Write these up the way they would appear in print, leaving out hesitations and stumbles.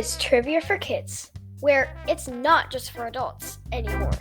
is Trivia for Kids, where it's not just for adults anymore.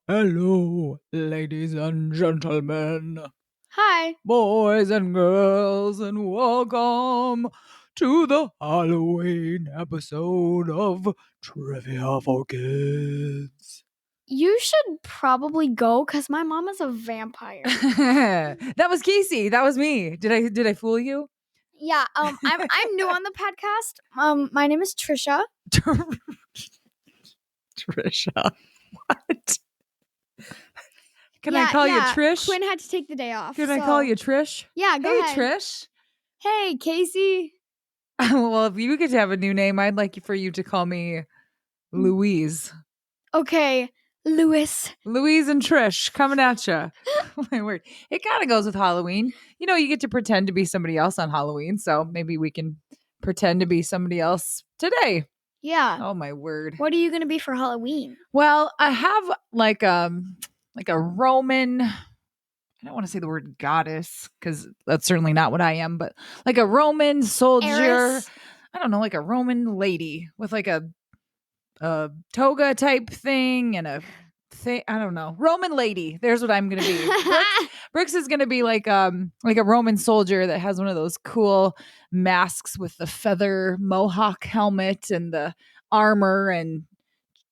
Hello, ladies and gentlemen, Hi. boys and girls, and welcome to the Halloween episode of Trivia for Kids. You should probably go because my mom is a vampire. That was Casey. That was me. Did I fool you? Yeah, I'm new on the podcast. My name is Trisha. Trisha. What? Can I call you Trish? Quinn had to take the day off. Can I call you Trish? Yeah, go ahead. Hey, Trish. Hey, Casey. Well, if you could have a new name, I'd like for you to call me Louise. Okay, Louis. Louise and Trish coming at you. My word. It kind of goes with Halloween. You know, you get to pretend to be somebody else on Halloween, so maybe we can pretend to be somebody else today. Yeah. Oh, my word. What are you going to be for Halloween? Well, I have like a Roman, I don't want to say the word goddess because that's certainly not what I am, but like a Roman soldier. Eris? I don't know, like a Roman lady with like a toga type thing and a thing. I don't know. Roman lady. There's what I'm going to be. Brooks is going to be like a Roman soldier that has one of those cool masks with the feather mohawk helmet and the armor and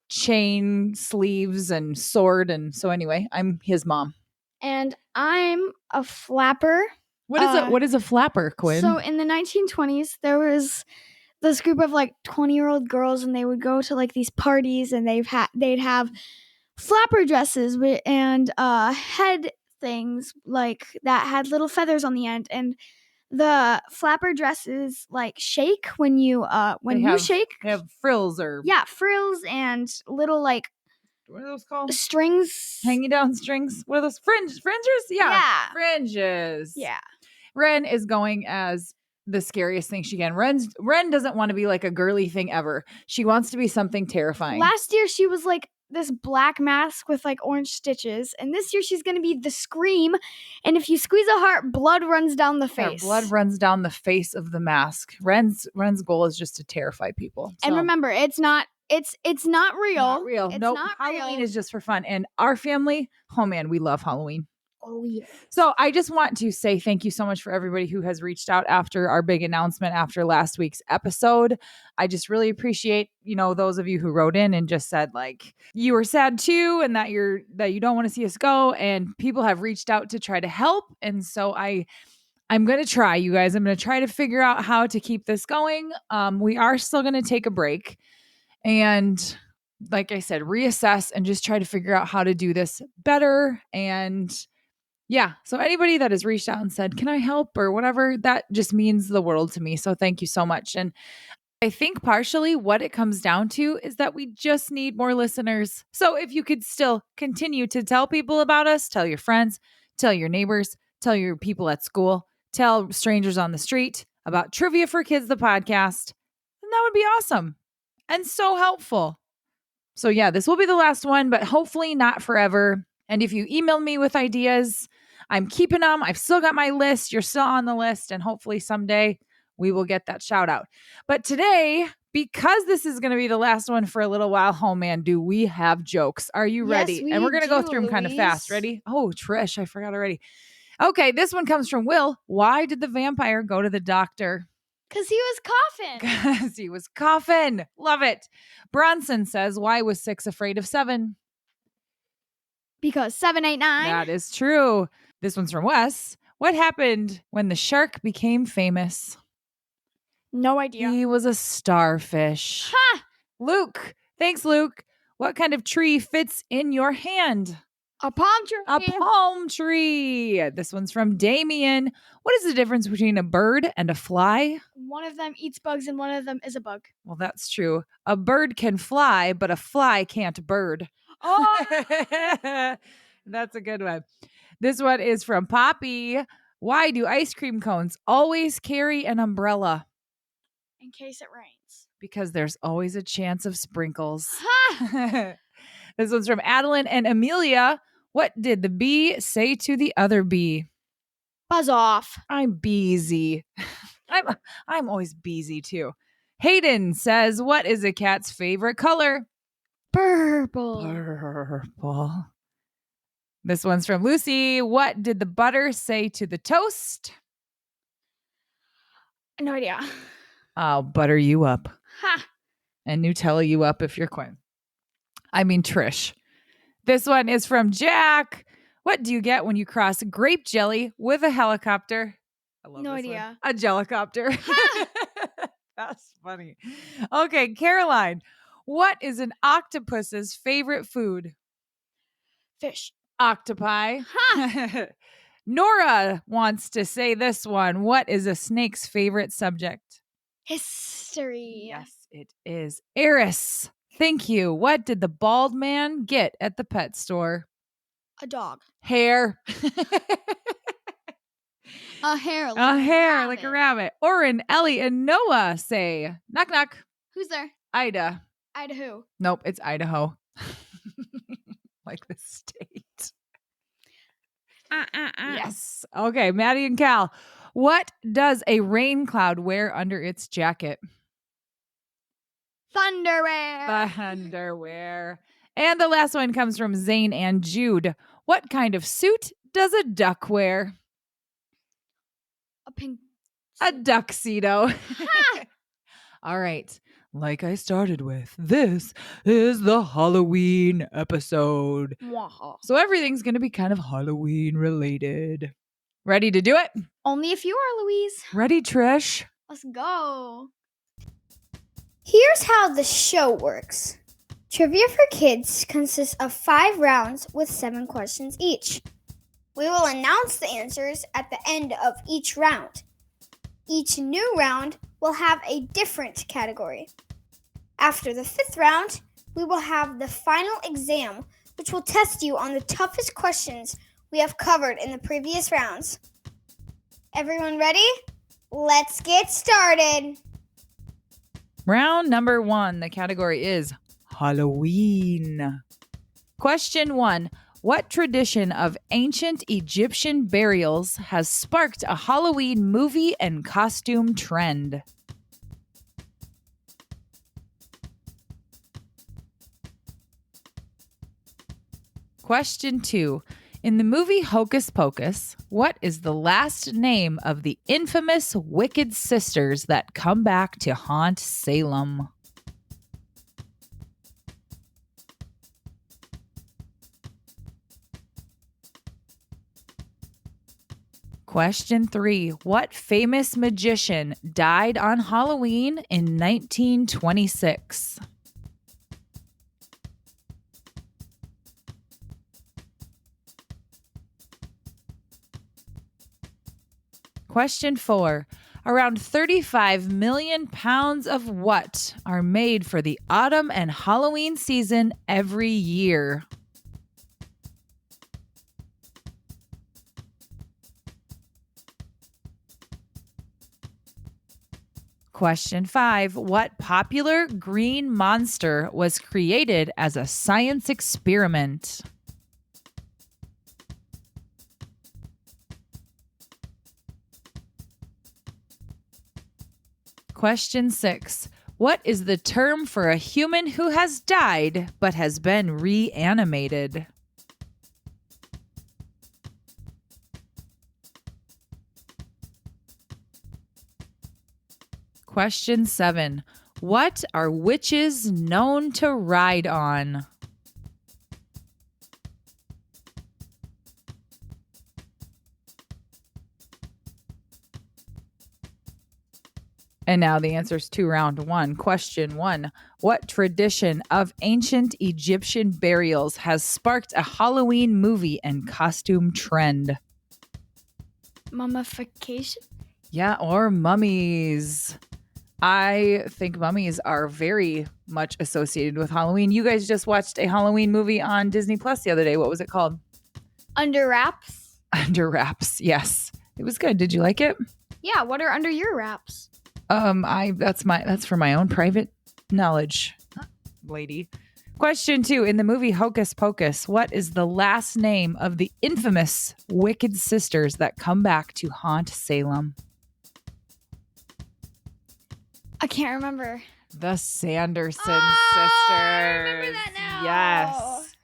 chain sleeves and sword. And so anyway, I'm his mom. And I'm a flapper. What is a flapper, Quinn? So in the 1920s, there was this group of like 20-year-old girls, and they would go to like these parties, and they'd have flapper dresses and head things like that had little feathers on the end, and the flapper dresses like shake when you shake. They have frills or frills and little like what are those called? Strings. Hanging down strings. What are those? Fringers? Yeah. Fringes. Yeah. Ren is going as the scariest thing she can. Ren doesn't want to be like a girly thing ever. She wants to be something terrifying. Last year she was like this black mask with like orange stitches, and this year she's going to be the Scream, and if you squeeze a heart, blood runs down the face. Blood runs down the face of the mask. Ren's goal is just to terrify people. And remember, it's not real. Not real. It's nope. not Halloween real. is just for fun. And our family, oh man, we love Halloween. Oh, yeah. So I just want to say thank you so much for everybody who has reached out after our big announcement after last week's episode. I just really appreciate, those of you who wrote in and just said like you were sad too and that you don't want to see us go, and people have reached out to try to help. And so I'm going to try, you guys. I'm going to try to figure out how to keep this going. We are still going to take a break and, like I said, reassess and just try to figure out how to do this better. And yeah, so anybody that has reached out and said, can I help or whatever, that just means the world to me. So thank you so much. And I think partially what it comes down to is that we just need more listeners. So if you could still continue to tell people about us, tell your friends, tell your neighbors, tell your people at school, tell strangers on the street about Trivia for Kids, the podcast, then that would be awesome and so helpful. So yeah, this will be the last one, but hopefully not forever. And if you email me with ideas, I'm keeping them. I've still got my list. You're still on the list. And hopefully someday we will get that shout out. But today, because this is going to be the last one for a little while, oh man, do we have jokes. Are you ready? And we're going to go through them kind of fast. Ready? Oh, Trish, I forgot already. Okay, this one comes from Will. Why did the vampire go to the doctor? Because he was coughing. Because he was coughing. Love it. Bronson says, why was 6 afraid of 7? Because 7, 8, 9. That is true. This one's from Wes. What happened when the shark became famous? No idea. He was a starfish. Ha! Luke. Thanks, Luke. What kind of tree fits in your hand? A palm tree. A palm tree. This one's from Damien. What is the difference between a bird and a fly? One of them eats bugs and one of them is a bug. Well, that's true. A bird can fly, but a fly can't bird. Oh, that's a good one. This one is from Poppy. Why do ice cream cones always carry an umbrella? In case it rains. Because there's always a chance of sprinkles. Ha! This one's from Adeline and Amelia. What did the bee say to the other bee? Buzz off. I'm busy. I'm always busy too. Hayden says, what is a cat's favorite color? Purple. Purple. This one's from Lucy. What did the butter say to the toast? No idea. I'll butter you up. Ha. And Nutella you up if you're Quinn. I mean Trish. This one is from Jack. What do you get when you cross grape jelly with a helicopter? I love No this idea. one. A jellicopter. That's funny. Okay, Caroline. What is an octopus's favorite food? Fish. Octopi. Nora wants to say this one. What is a snake's favorite subject? History. Yes, it is. Eris. Thank you. What did the bald man get at the pet store? A dog. Hair. A hair. A hair like a rabbit. Oren, Ellie, and Noah say, knock, knock. Who's there? Ida. Idaho. Nope, it's Idaho. Like the state. Yes. Okay, Maddie and Cal. What does a rain cloud wear under its jacket? Thunderwear. Underwear. And the last one comes from Zane and Jude. What kind of suit does a duck wear? A pink. A tuxedo. All right. Like I started with, this is the Halloween episode. Waha. So everything's going to be kind of Halloween related. Ready to do it? Only if you are, Louise. Ready, Trish? Let's go. Here's how the show works. Trivia for Kids consists of 5 rounds with 7 questions each. We will announce the answers at the end of each round. Each new round will have a different category. After the 5th round, we will have the final exam, which will test you on the toughest questions we have covered in the previous rounds. Everyone ready? Let's get started. Round number 1. The category is Halloween. Question 1. What tradition of ancient Egyptian burials has sparked a Halloween movie and costume trend? Question 2. In the movie Hocus Pocus, what is the last name of the infamous wicked sisters that come back to haunt Salem? Question 3. What famous magician died on Halloween in 1926? Question 4. Around 35 million pounds of what are made for the autumn and Halloween season every year? Question 5. What popular green monster was created as a science experiment? Question 6. What is the term for a human who has died but has been reanimated? Question 7. What are witches known to ride on? And now the answers to round 1. Question 1. What tradition of ancient Egyptian burials has sparked a Halloween movie and costume trend? Mummification? Yeah, or mummies. I think mummies are very much associated with Halloween. You guys just watched a Halloween movie on Disney Plus the other day. What was it called? Under wraps? Under Wraps. Yes. It was good. Did you like it? Yeah, what are under your wraps? That's for my own private knowledge, lady. Question 2. In the movie Hocus Pocus, what is the last name of the infamous wicked sisters that come back to haunt Salem? I can't remember. The Sanderson sisters. I remember that now. Yes.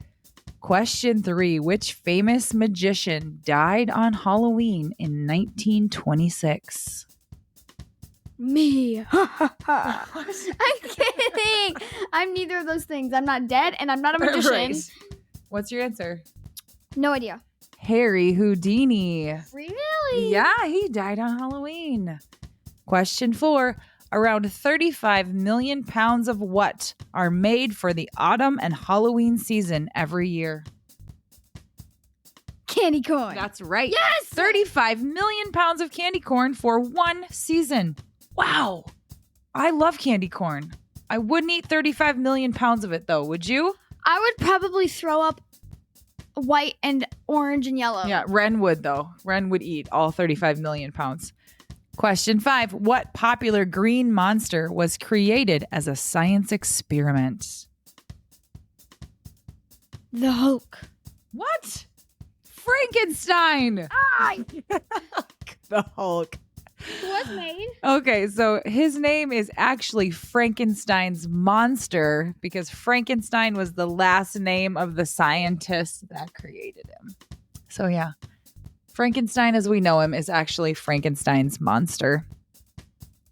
Question 3. Which famous magician died on Halloween in 1926? Me. I'm kidding. I'm neither of those things. I'm not dead and I'm not a magician. Right. What's your answer? No idea. Harry Houdini. Really? Yeah, he died on Halloween. Question 4. Around 35 million pounds of what are made for the autumn and Halloween season every year? Candy corn. That's right. Yes! 35 million pounds of candy corn for one season. Wow. I love candy corn. I wouldn't eat 35 million pounds of it, though. Would you? I would probably throw up white and orange and yellow. Yeah, Ren would, though. Ren would eat all 35 million pounds. Question 5. What popular green monster was created as a science experiment? The Hulk. What? Frankenstein. Ah, The Hulk. it was made. Okay, so his name is actually Frankenstein's monster because Frankenstein was the last name of the scientist that created him. So yeah, Frankenstein as we know him is actually Frankenstein's monster.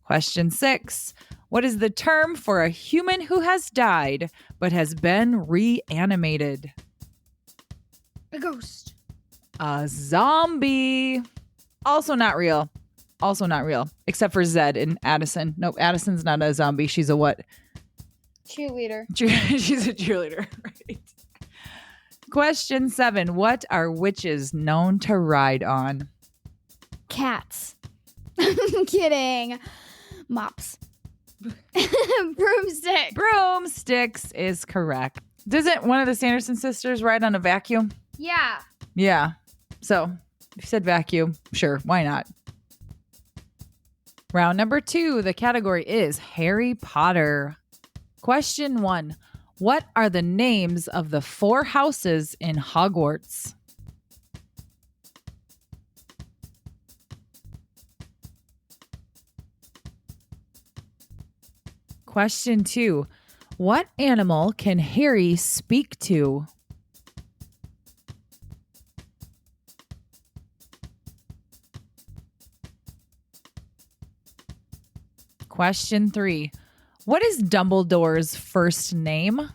Question 6. What is the term for a human who has died but has been reanimated? A ghost. A zombie. Also not real. Except for Zed and Addison. Nope, Addison's not a zombie. She's a what? Cheerleader. She's a cheerleader, right? Question 7. What are witches known to ride on? Cats. I'm kidding. Mops. Broomstick. Broomsticks is correct. Doesn't one of the Sanderson sisters ride on a vacuum? Yeah. Yeah. So, if you said vacuum, sure, why not? Round number 2, the category is Harry Potter. Question 1. What are the names of the 4 houses in Hogwarts? Question 2. What animal can Harry speak to? Question 3. What is Dumbledore's first name?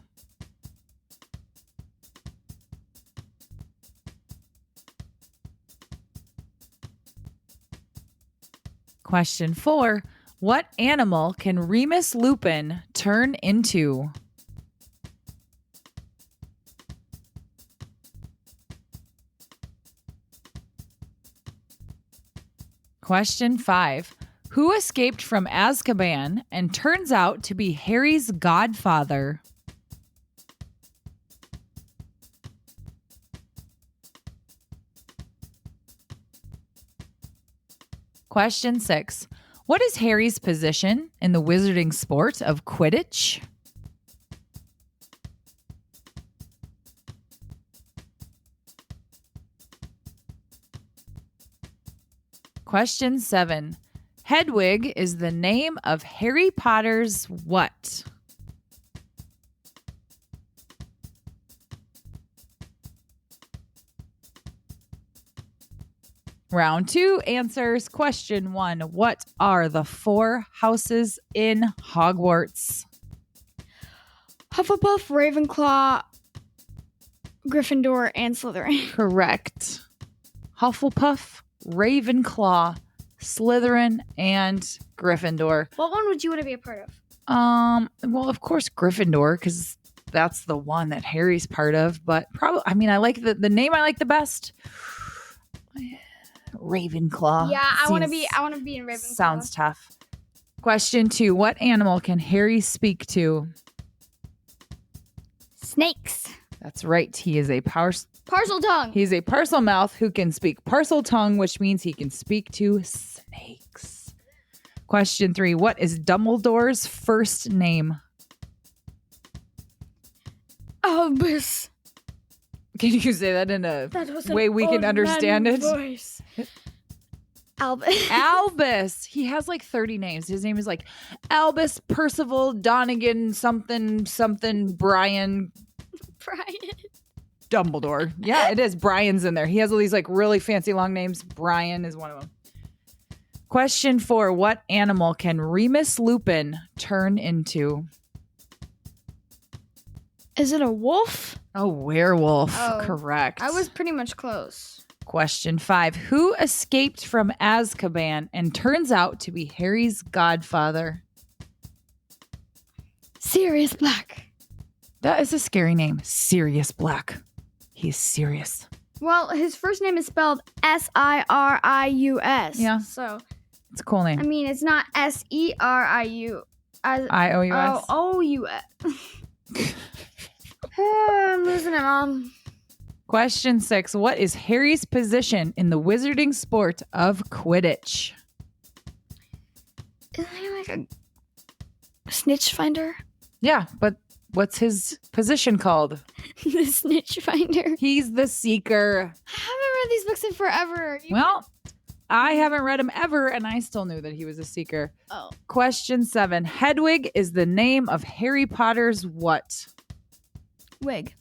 Question 4. What animal can Remus Lupin turn into? Question 5. Who escaped from Azkaban and turns out to be Harry's godfather? Question 6. What is Harry's position in the wizarding sport of Quidditch? Question 7. Hedwig is the name of Harry Potter's what? Round 2 answers. Question 1. What are the 4 houses in Hogwarts? Hufflepuff, Ravenclaw, Gryffindor, and Slytherin. Correct. Hufflepuff, Ravenclaw, Slytherin, and Gryffindor. What one would you want to be a part of? Well, of course, Gryffindor, because that's the one that Harry's part of. But probably, I mean, I like the name I like the best. Ravenclaw. Yeah, I want to be in Ravenclaw. Sounds tough. Question 2. What animal can Harry speak to? Snakes. That's right. He is a Parcel tongue. He's a parcel mouth who can speak parcel tongue, which means he can speak to snakes. Question 3. What is Dumbledore's first name? Albus. Can you say that in a That was way we can understand it? Voice. Albus. Albus. He has like 30 names. His name is like Albus Percival Donegan something Brian Dumbledore. Yeah, it is. Brian's in there. He has all these like really fancy long names. Brian is one of them. Question 4. What animal can Remus Lupin turn into? Is it a wolf? A werewolf. Oh, correct. I was pretty much close. Question 5. Who escaped from Azkaban and turns out to be Harry's godfather? Sirius Black. That is a scary name. Sirius Black. He's serious. Well, his first name is spelled Sirius. Yeah. So, It's a cool name. I mean, it's not Seriu. IOUS. OUS. I'm losing it, Mom. Question 6. What is Harry's position in the wizarding sport of Quidditch? Is he like a snitch finder? Yeah, but what's his position called? The snitch finder. He's the seeker. I haven't read these books in forever. Well, I haven't read him ever, and I still knew that he was a seeker. Oh. Question 7. Hedwig is the name of Harry Potter's what? Wig.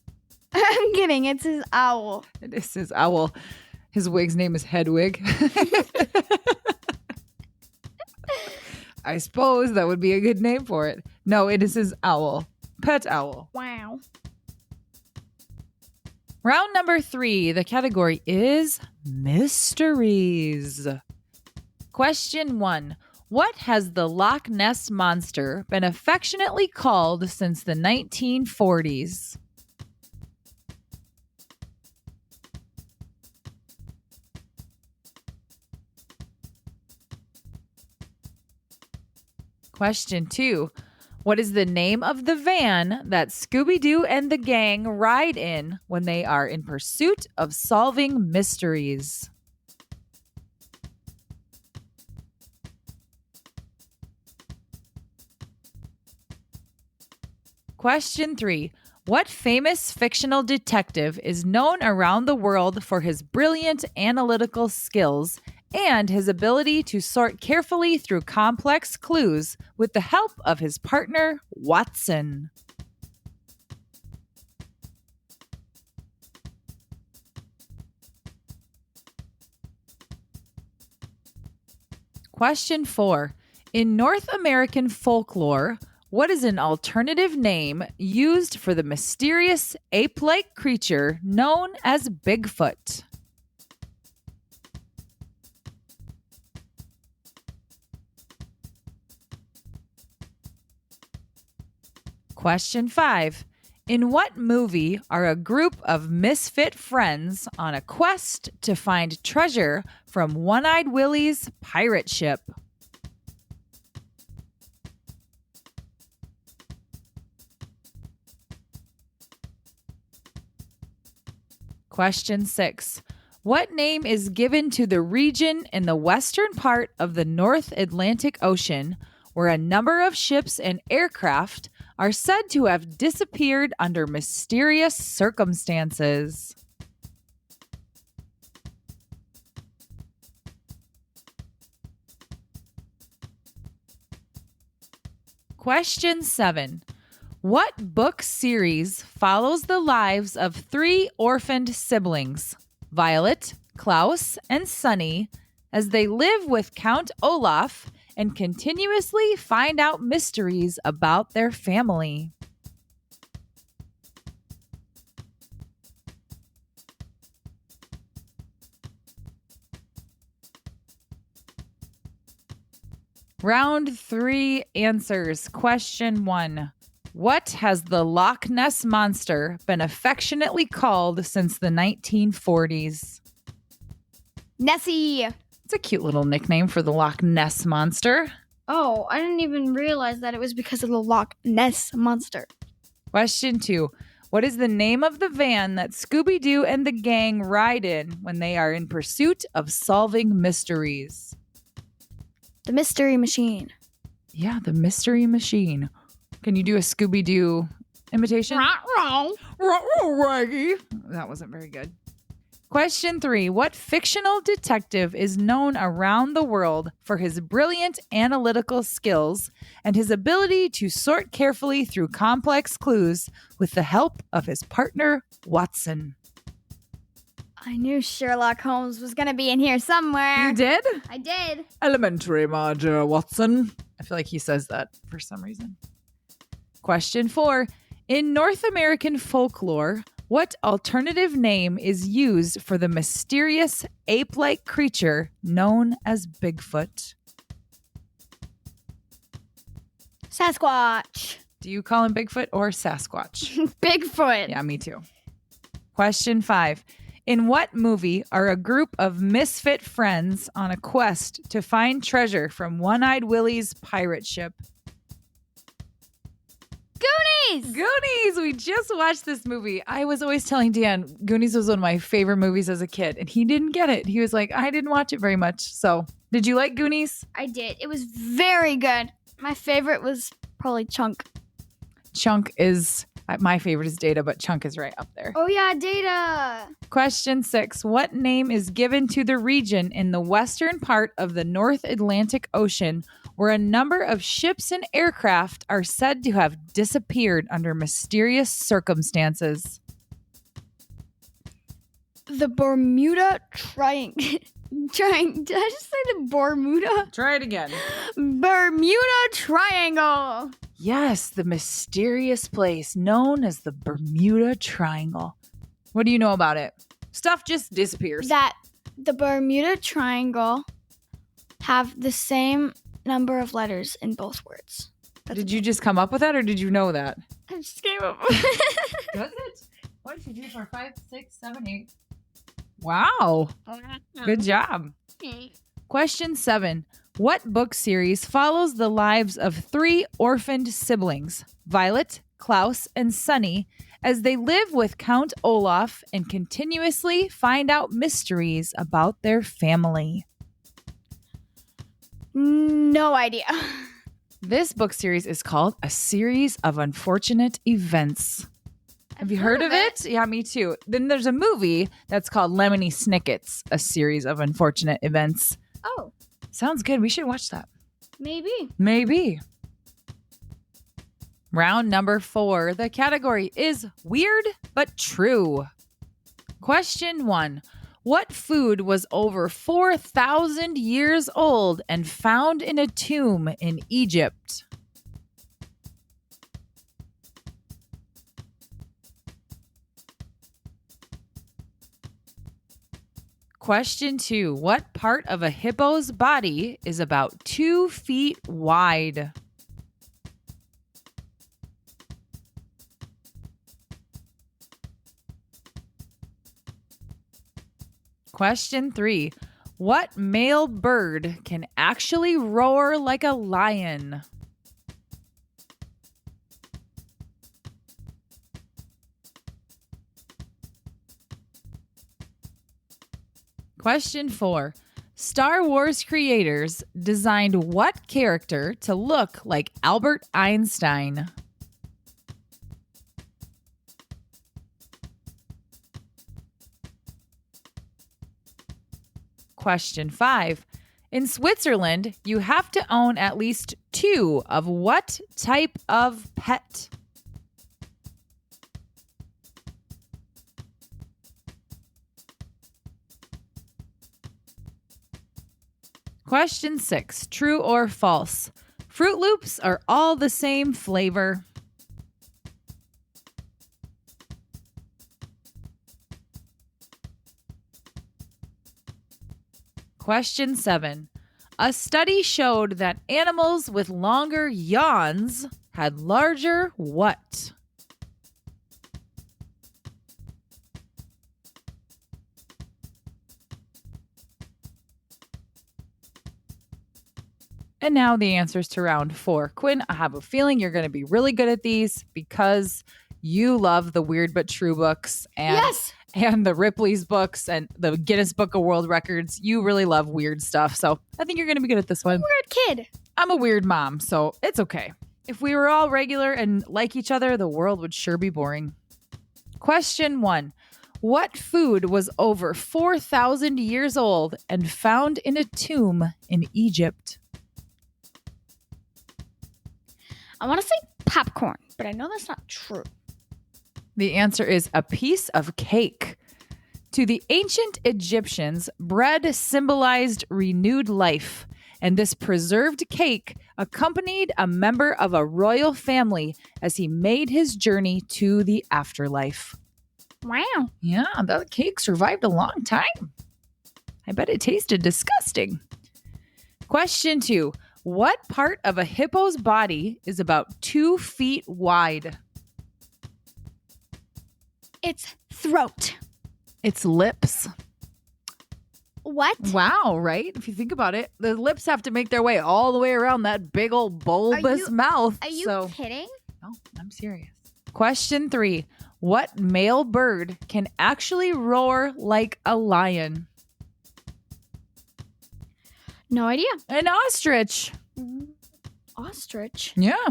I'm kidding. It's his owl. It is his owl. His wig's name is Hedwig. I suppose that would be a good name for it. No, it is his owl. Pet owl. Wow. Round number 3. The category is mysteries. Question 1. What has the Loch Ness Monster been affectionately called since the 1940s? Question 2. What is the name of the van that Scooby-Doo and the gang ride in when they are in pursuit of solving mysteries? Question 3. What famous fictional detective is known around the world for his brilliant analytical skills and his ability to sort carefully through complex clues with the help of his partner, Watson? Question 4. In North American folklore, what is an alternative name used for the mysterious ape-like creature known as Bigfoot? Question 5. In what movie are a group of misfit friends on a quest to find treasure from One-Eyed Willie's pirate ship? Question 6. What name is given to the region in the western part of the North Atlantic Ocean where a number of ships and aircraft are said to have disappeared under mysterious circumstances? Question 7. What book series follows the lives of 3 orphaned siblings, Violet, Klaus, and Sunny, as they live with Count Olaf and continuously find out mysteries about their family? Round 3 answers. Question 1. What has the Loch Ness Monster been affectionately called since the 1940s? Nessie. It's a cute little nickname for the Loch Ness Monster. Oh, I didn't even realize that it was because of the Loch Ness Monster. Question 2. What is the name of the van that Scooby-Doo and the gang ride in when they are in pursuit of solving mysteries? The Mystery Machine. Yeah, the Mystery Machine. Can you do a Scooby-Doo imitation? Wrong. Raggy. That wasn't very good. Question 3. What fictional detective is known around the world for his brilliant analytical skills and his ability to sort carefully through complex clues with the help of his partner, Watson? I knew Sherlock Holmes was going to be in here somewhere. You did? I did. Elementary, my dear Watson. I feel like he says that for some reason. Question 4. In North American folklore, what alternative name is used for the mysterious ape-like creature known as Bigfoot? Sasquatch. Do you call him Bigfoot or Sasquatch? Bigfoot. Yeah, me too. Question 5. In what movie are a group of misfit friends on a quest to find treasure from One-Eyed Willie's pirate ship? Goonies. Goonies! We just watched this movie. I was always telling Dan, Goonies was one of my favorite movies as a kid, and he didn't get it. He was like, I didn't watch it very much. So, did you like Goonies? I did. It was very good. My favorite was probably Chunk. Chunk is, my favorite is Data, but Chunk is right up there. Oh, yeah, Data. Question 6. What name is given to the region in the western part of the North Atlantic Ocean where a number of ships and aircraft are said to have disappeared under mysterious circumstances? The Bermuda Triangle. Did I just say the Bermuda? Try it again. Bermuda Triangle. Yes, the mysterious place known as the Bermuda Triangle. What do you know about it? Stuff just disappears. That the Bermuda Triangle have the same number of letters in both words. Did you just come up with that or did you know that? I just came up with it. Does it? 1, 2, 3, 4, 5, 6, 7, 8. Wow. Good job. Question 7. What book series follows the lives of 3 orphaned siblings, Violet, Klaus, and Sunny, as they live with Count Olaf and continuously find out mysteries about their family? No idea. This book series is called A Series of Unfortunate Events. Have you heard of it? Yeah, me too. Then there's a movie that's called Lemony Snicket's A Series of Unfortunate Events. Oh, Sounds good. We should watch that. maybe. Round number 4. The category is weird but true. Question 1. What food was over 4,000 years old and found in a tomb in Egypt? Question 2. What part of a hippo's body is about 2 feet wide? Question 3. What male bird can actually roar like a lion? Question 4. Star Wars creators designed what character to look like Albert Einstein? Question 5. In Switzerland, you have to own at least 2 of what type of pet? Question 6. True or false? Fruit Loops are all the same flavor. Question 7. A study showed that animals with longer yawns had larger what? And now the answers to round 4. Quinn, I have a feeling you're going to be really good at these because you love the Weird But True books and the Ripley's books and the Guinness Book of World Records. You really love weird stuff. So I think you're going to be good at this one. Weird kid. I'm a weird mom, so it's okay. If we were all regular and like each other, the world would sure be boring. Question 1. What food was over 4,000 years old and found in a tomb in Egypt? I want to say popcorn, but I know that's not true. The answer is a piece of cake. To the ancient Egyptians, bread symbolized renewed life, and this preserved cake accompanied a member of a royal family as he made his journey to the afterlife. Wow. Yeah, that cake survived a long time. I bet it tasted disgusting. Question 2. What part of a hippo's body is about 2 feet wide? It's throat. Its lips. What? Wow, right? If you think about it, the lips have to make their way all the way around that big old bulbous mouth. Are you kidding? No, I'm serious. Question 3. What male bird can actually roar like a lion? No idea. An ostrich. Ostrich. Yeah.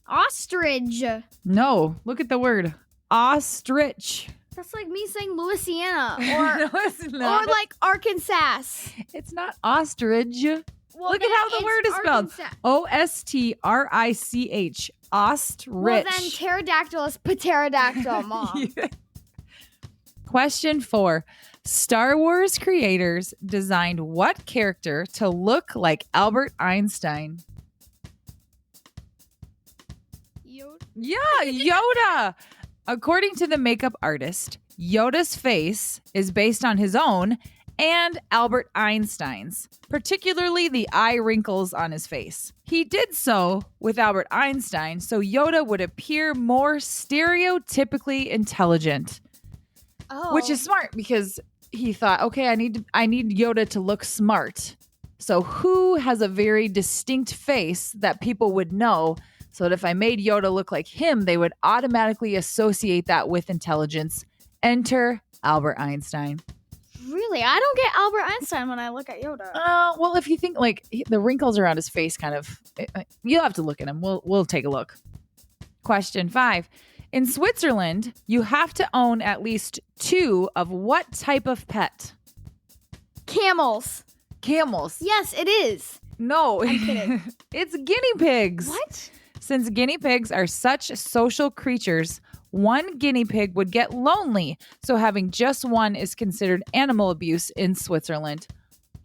Ostrich. No, look at the word. Ostrich. That's like me saying Louisiana No, it's not. or like Arkansas. It's not ostrich. Well, Look at then how the it's word is spelled. Arkansas. Ostrich. Ostrich. Well, then pterodactyl is pterodactyl, Mom. Yeah. Question 4. Star Wars creators designed what character to look like Albert Einstein? Yeah, Yoda. According to the makeup artist, Yoda's face is based on his own and Albert Einstein's, particularly the eye wrinkles on his face. He did so with Albert Einstein, so Yoda would appear more stereotypically intelligent. Oh. Which is smart because he thought, okay, I need Yoda to look smart. So who has a very distinct face that people would know, so that if I made Yoda look like him, they would automatically associate that with intelligence. Enter Albert Einstein. Really? I don't get Albert Einstein when I look at Yoda. Well, if you think like the wrinkles around his face kind of, you'll have to look at him. We'll take a look. Question 5. In Switzerland, you have to own at least 2 of what type of pet? Camels. Camels. Yes, it is. No. I'm kidding. It's guinea pigs. What? Since guinea pigs are such social creatures, one guinea pig would get lonely, so having just one is considered animal abuse in Switzerland.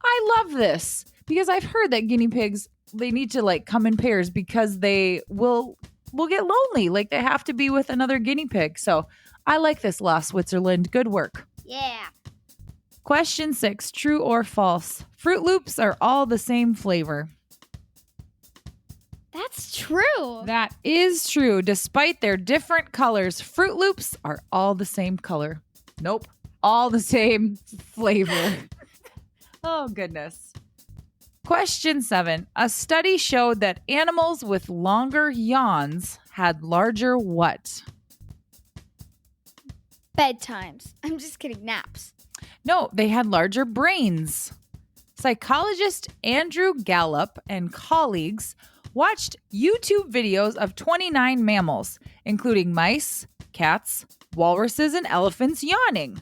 I love this because I've heard that guinea pigs, they need to like come in pairs because they will get lonely. Like they have to be with another guinea pig. So I like this law, Switzerland. Good work. Yeah. Question 6, true or false? Fruit Loops are all the same flavor. That's true. That is true. Despite their different colors, Fruit Loops are all the same color. Nope. All the same flavor. Oh, goodness. Question 7. A study showed that animals with longer yawns had larger what? Bedtimes. I'm just kidding. Naps. No, they had larger brains. Psychologist Andrew Gallup and colleagues watched YouTube videos of 29 mammals, including mice, cats, walruses, and elephants yawning.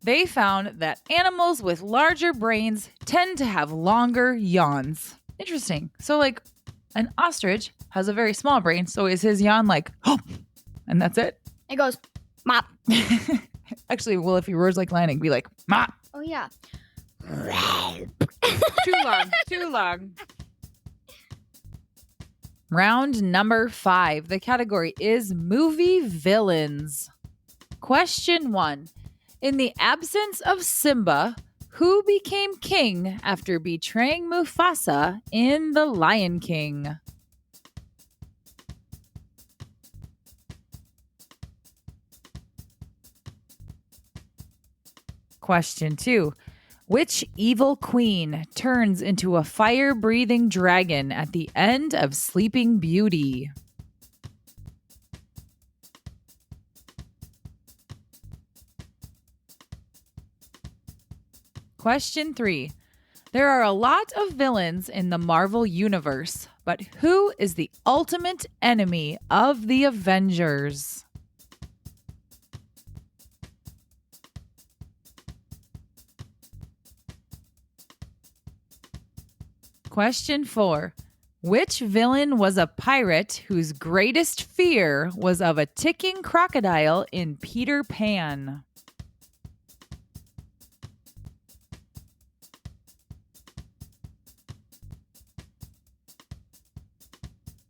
They found that animals with larger brains tend to have longer yawns. Interesting. So, like, an ostrich has a very small brain, so is his yawn like, oh, and that's it? It goes, mop. Actually, well, if he roars like lion, it'd be like, mop. Oh, yeah. Too long. Round number 5. The category is movie villains. Question 1. In the absence of Simba, who became king after betraying Mufasa in The Lion King? Question 2. Which evil queen turns into a fire-breathing dragon at the end of Sleeping Beauty? Question 3. There are a lot of villains in the Marvel Universe, but who is the ultimate enemy of the Avengers? Question 4. Which villain was a pirate whose greatest fear was of a ticking crocodile in Peter Pan?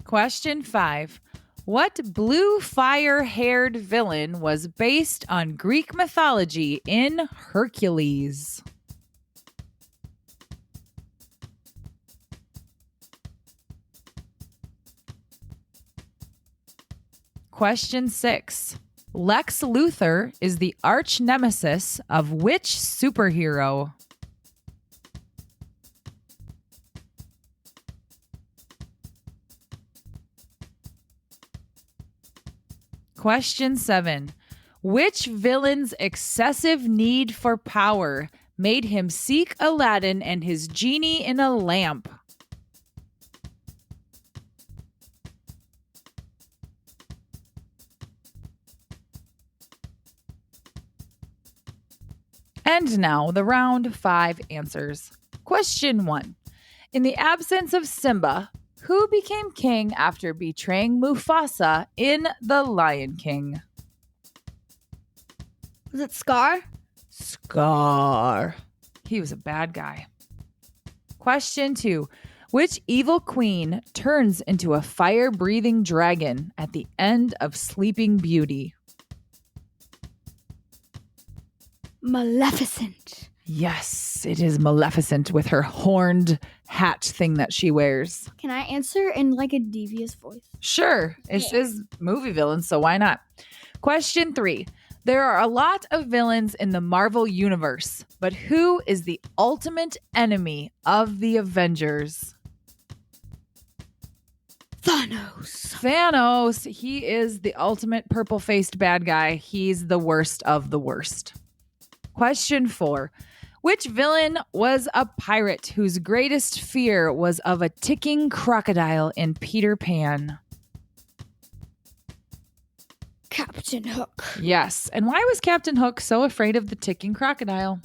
Question 5. What blue fire-haired villain was based on Greek mythology in Hercules? Question 6. Lex Luthor is the arch nemesis of which superhero? Question 7. Which villain's excessive need for power made him seek Aladdin and his genie in a lamp? And now the round 5 answers. Question 1. In the absence of Simba, who became king after betraying Mufasa in The Lion King? Was it Scar? Scar. He was a bad guy. Question 2. Which evil queen turns into a fire-breathing dragon at the end of Sleeping Beauty? Maleficent. Yes, it is Maleficent with her horned hat thing that she wears. Can I answer in like a devious voice? Sure. It is movie villains, so why not? Question 3. There are a lot of villains in the Marvel Universe, but who is the ultimate enemy of the Avengers? Thanos. Thanos. He is the ultimate purple-faced bad guy. He's the worst of the worst. Question 4. Which villain was a pirate whose greatest fear was of a ticking crocodile in Peter Pan? Captain Hook. Yes. And why was Captain Hook so afraid of the ticking crocodile?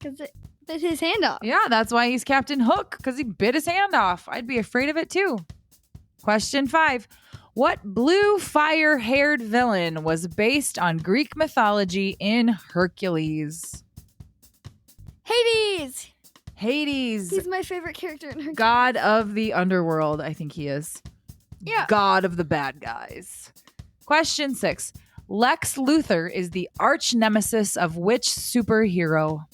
Because it bit his hand off. Yeah, that's why he's Captain Hook, because he bit his hand off. I'd be afraid of it too. Question 5. What blue fire-haired villain was based on Greek mythology in Hercules? Hades. Hades. He's my favorite character in Hercules. God of the underworld, I think he is. Yeah. God of the bad guys. Question 6. Lex Luthor is the arch nemesis of which superhero?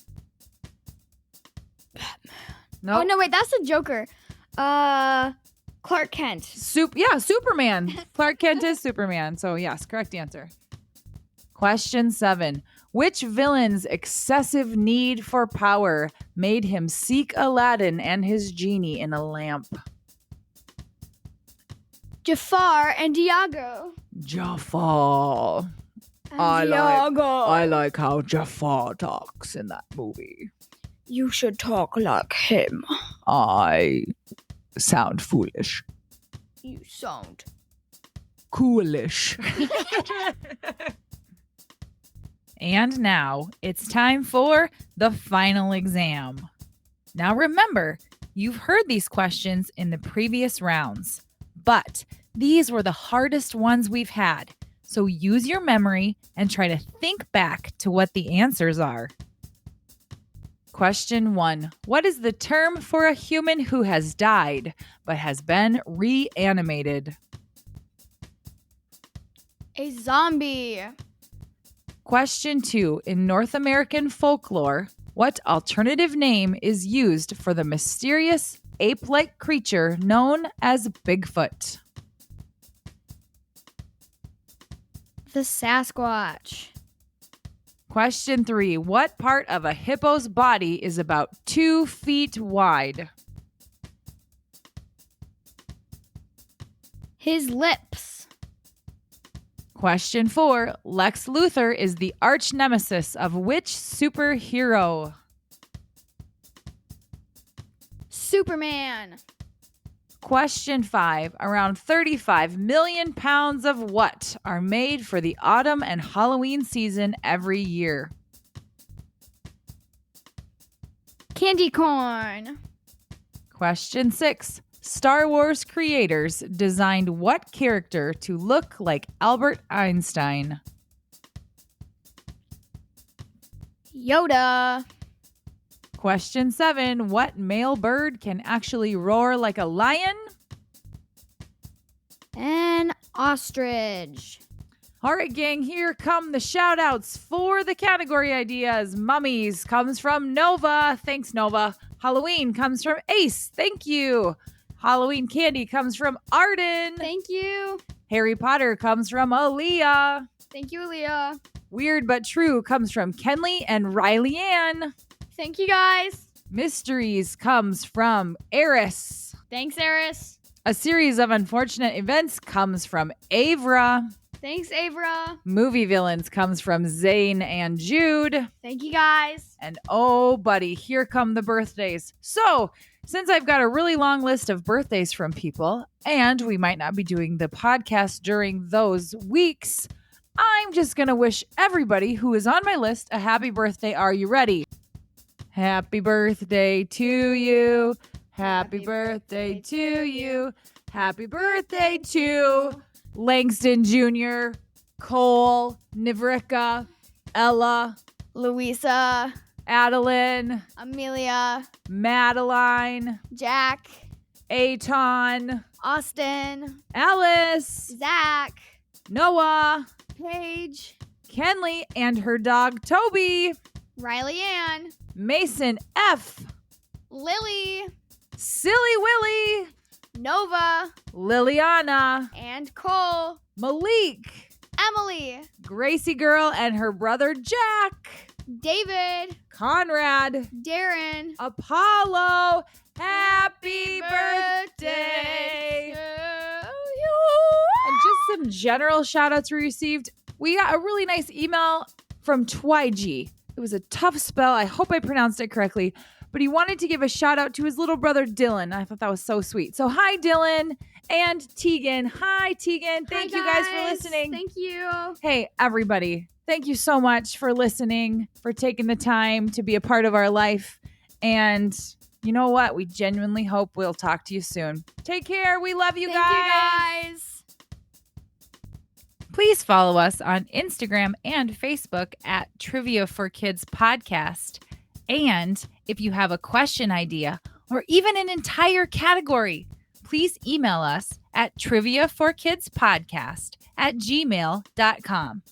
Batman. No. Oh, no, wait. That's the Joker. Clark Kent. Superman. Clark Kent is Superman. So yes, correct answer. Question 7. Which villain's excessive need for power made him seek Aladdin and his genie in a lamp? Jafar and Diago. Jafar. I like how Jafar talks in that movie. You should talk like him. I sound foolish. You sound Coolish. And now it's time for the final exam. Now remember, you've heard these questions in the previous rounds, but these were the hardest ones we've had. So use your memory and try to think back to what the answers are. Question 1. What is the term for a human who has died but has been reanimated? a zombie. Question 2. In North American folklore, what alternative name is used for the mysterious ape-like creature known as Bigfoot? The Sasquatch. Question 3. What part of a hippo's body is about 2 feet wide? His lips. Question 4. Lex Luthor is the arch nemesis of which superhero? Superman. Question 5. Around 35 million pounds of what are made for the autumn and Halloween season every year? Candy corn. Question 6. Star Wars creators designed what character to look like Albert Einstein? Yoda. Question 7. What male bird can actually roar like a lion? An ostrich. All right, gang, here come the shout outs for the category ideas. Mummies comes from Nova. Thanks, Nova. Halloween comes from Ace. Thank you. Halloween candy comes from Arden. Thank you. Harry Potter comes from Aaliyah. Thank you, Aaliyah. Weird but True comes from Kenley and Riley Ann. Thank you, guys. Mysteries comes from Eris. Thanks, Eris. A series of unfortunate events comes from Avra. Thanks, Avra. Movie villains comes from Zane and Jude. Thank you, guys. And oh, buddy, here come the birthdays. So, since I've got a really long list of birthdays from people, and we might not be doing the podcast during those weeks, I'm just going to wish everybody who is on my list a happy birthday. Are you ready? Happy birthday to you. Happy birthday to you. Happy birthday to Langston Jr., Cole, Nivrica, Ella, Louisa, Adeline, Amelia, Madeline, Jack, Aton, Austin, Alice, Zach, Noah, Paige, Kenley and her dog Toby, Riley Ann, Mason F, Lily, Silly Willy, Nova, Liliana, and Cole, Malik, Emily, Gracie Girl and her brother Jack, David, Conrad, Darren, Apollo. Happy birthday to And just some general shout outs we received. We got a really nice email from Twyg. It was a tough spell. I hope I pronounced it correctly. But he wanted to give a shout out to his little brother, Dylan. I thought that was so sweet. So hi, Dylan and Tegan. Hi, Tegan. Thank you guys for listening. Thank you. Hey, everybody. Thank you so much for listening, for taking the time to be a part of our life. And you know what? We genuinely hope we'll talk to you soon. Take care. We love you guys. Thank you guys. Please follow us on Instagram and Facebook at Trivia for Kids Podcast. And if you have a question idea or even an entire category, please email us at triviaforkidspodcast@gmail.com.